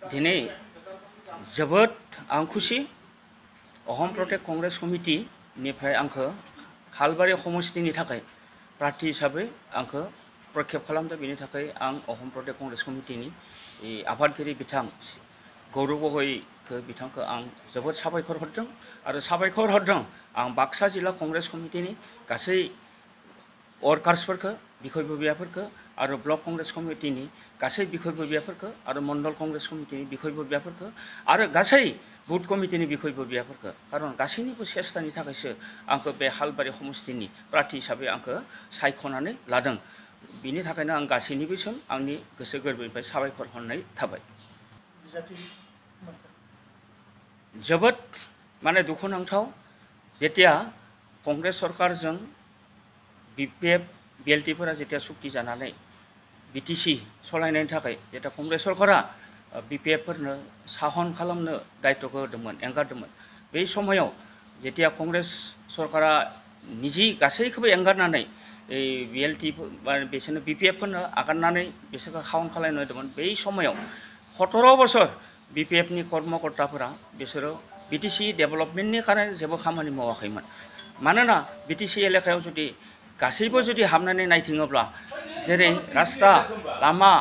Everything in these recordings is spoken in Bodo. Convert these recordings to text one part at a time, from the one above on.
दिनै जोबोद आं खुसि अहम प्रदेश कंग्रेस कमिटि निफ्राय आंखौ हालबारि समस्तिनि थाखाय प्रार्थी हिसाबै आंखौ प्रक्षेप खालामदों। बेनि थाखाय आं अहम प्रदेश कंग्रेस कमिटिनि आफादगिरि बिथां गौरव गगৈखौ बिथांखौ आं जोबोद साबायखर हरदों आरो साबायखर हरदों आं बाक्सा जिल्ला कंग्रेस कमिटिनि गासै वर्कार्सफोरखौ बिखय बुबियाफोरखौ आरो ब्लक कंग्रेस कमिटिनि गासै बिखय बुबियाफोरखौ आरो मंडल कंग्रेस कमिटिनि बिखय बुबियाफोरखौ आरो गासै बुथ कमिटिनि बिखय बुबियाफोरखौ खारन गासैनिबो सेस्थानि थाखायसो आंखौ बे हालबारि समस्तिनि प्रार्थी हिसाबै आंखौ सायख'नानै लादों। बिनि थाखायनो आं गासैनिबोसिम आंनि गोसो गोरबोनिफ्राय साबायखर हरनाय थाबाय। जोबोद माने दुखुनांथाव जेतिया कंग्रेस सरकारजों BPF BLTफोरा जेतिया सुक्ति जानानै BTC सलायनायनि थाखाय जेतिया कंग्रेस सरकारा BPFफोरनो साहन खालामनो दायित्वखौ होदोंमोन एंगारदोंमोन। बे समायाव जेतिया कंग्रेस सरकारा निजि गासैखौबो एंगारनानै BLT बिसोरनो BPFफोरनो आगारनानै बिसोरखौ खावन खालामनो होदोंमोन। बै समायाव 17 बोसोर BPFनि कर्मकर्ताफोरा बिसोरो BTC डेभेलपमेन्टनि खारन जेबो खामानि मावाखैमोन। मानोना BTC एलेकायाव जुदि गासैबो जुदि हाबनानै नायथिङोब्ला जेरै रास्ता लामा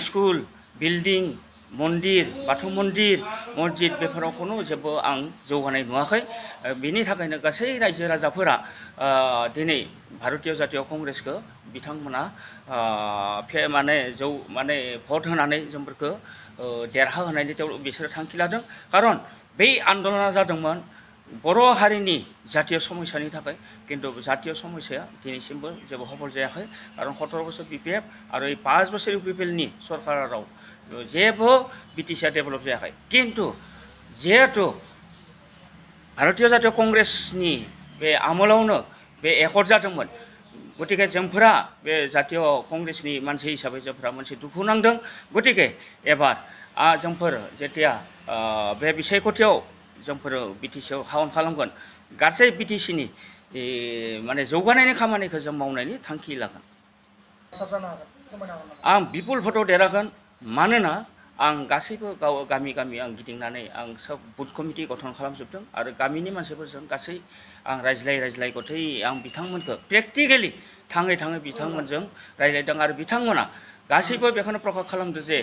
स्कुल बिल्डिं मन्दिर बाथौ मन्दिर मस्जिद बेफोराव खुनु जेबो आं जौगानाय नुवाखै। बिनि थाखायनो गासै रायजो राजाफोरा दिनै भारतीय जातीय कंग्रेसखौ बिथांमोना माने भट होनानै जोंफोरखौ देरहाहोनायनि बिसोरो थांखि लादों। खारन बै आन्दलना जादोंमोन बर' हारिनि जातीय समस्यानि थाखाय, किन्तु जातीय समस्याया दिनैसिमबो जेबो सफल जायाखै। खारन 17 बोसोर BPF आरो 5 बोसोर UPPनि सरकाराव जेबो BTCआ डेभेलप जायाखै। किन्तु जिहेतु भारतीय जातीय कंग्रेसनि बे आमोलावनो बे एकर्ड जादोंमोन, गतिके जोंफोरा बे जातीय कंग्रेसनि मानसि हिसाबै जोंफोरा मोनसे दुखु नांदों। गतिके एबार जोंफोर जेतिया बे बिसायख'थियाव जोंफोर BTCआव खावन खालामगोन गासै BTCनि माने जौगानायनि खामानिखौ जों मावनायनि थांखि लागोन। आं बिपुल भटआव देरहागोन। मानोना आं गासैबो गामि गामि आं गिदिंनानै आं सब बुथ कमिटि गठन खालामजोबदों आरो गामिनि मानसिफोरजों गासै आं रायज्लाय गथै आं बिथांमोनखौ प्रेक्टिकेलि थाङै बिथांमोनजों रायज्लायदों आरो बिथांमोना गासैबो बेखौनो प्रकाश खालामदों जे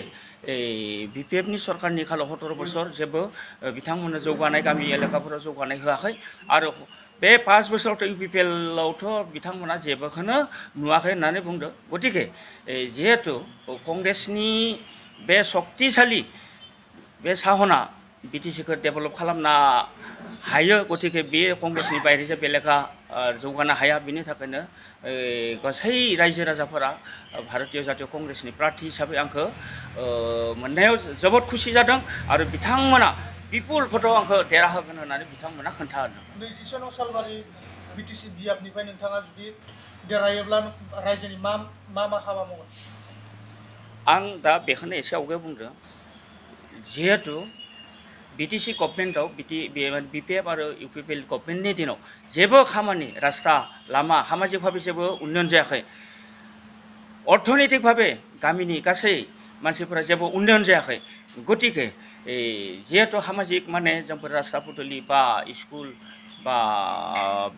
BPFनि सरकारनि खालाव 17 बोसोर जेबो बिथांमोननो जौगानाय गामि एलेकाफोराव जौगानाय होआखै आरो बे 5 बोसोरावथ' UPPLआवथ' बिथांमोना जेबोखौनो नुवाखै होननानै बुंदों। गतिके जिहेतु कंग्रेसनि बे शक्तिशाली बे साहना BTCखौ डेभेलप खालामनो हायो, गतिके बे कंग्रेसनि बायजो बेलेगा जौगानो हाया। बिनि थाखायनो गासै रायजो राजाफोरा भारतीय जातीय कंग्रेसनि प्रार्थी हिसाबै आंखौ मोननायाव जोबोद खुसि जादों आरो बिथांमोना बिपुल भटआव आंखौ देरहाहोगोन होननानै बिथांमोना खोन्थादों। 29 सालबारि BTC बियाबनिफ्राय नोंथाङा जुदि देरहायोब्ला रायजोनि मा हाबा मावगोन? आं दा बेखौनो एसे आवगायाव बुंदों, जिहेतु BTC गभर्नमेन्टआव BPF आरो UPPL गभर्नमेन्टनि दिनाव जेबो खामानि रास्ता लामा सामाजिक भाबै जेबो उन्नयन जायाखै। अर्थनैतिक भाबै गामिनि गासै मानसिफोरा जेबो उन्नयन जायाखै। गतिके जिहेतु सामाजिक माने जोंफोर रास्ता पदुलि बा स्कुल बा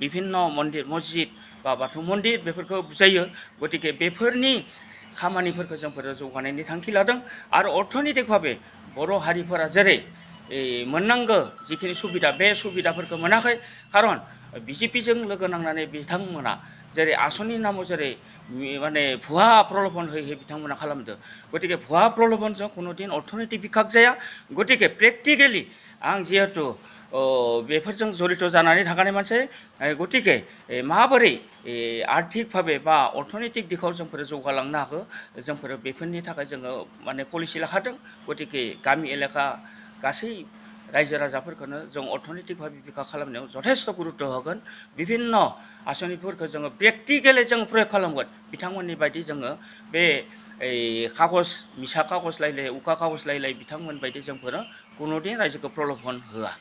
बिभिन्न मन्दिर मस्जिद बा बाथौ मन्दिर बेफोरखौ बुजायो। गतिके बेफोरनि खामानिफोरखौ जोंफोर जौगानायनि थांखि लादों आरो अर्थनैतिक भाबै बर' हारिफोरा जेरै मोननांगौ जिखिनि सुबिदा बे सुबिदाफोरखौ मोनाखै। खारन BJPजों लोगो नांनानै बिथांमोना जेरै आसननि नामाव जेरै माने भुवा प्रल'भन होयै बिथांमोना खालामदों। गतिके भुवा प्रल'भनजों कुनु दिन अर्थनैतिक बिकास जाया। गतिके प्रेक्टिकेलि आं जिहेतु बेफोरजों जड़ित जानानै थाखानाय मानसि, गतिके माबोरै आर्थिक भाबै बा अर्थनैतिक दिखाव जोंफोर जौगालांनो हागौ जोंफोर बेफोरनि थाखाय जोङो माने पलिसि लाखादों। गतिके गामि एलेका गासै रायजो राजाफोरखौनो जों अर्थनैतिक भाबै बिकास खालामनायाव जथेस्थ गुरुत्व होगोन। बिभिन्न आसनिफोरखौ जोङो प्रेक्टिकेलि जों प्रयोग खालामगोन। बिथांमोननि बायदि जोङो बे कागज मिसा कागज लायलाय उखा कागज लायलाय बिथांमोन बायदि जोंफोरो कुनु दिन रायजोखौ प्रल'भन होआ।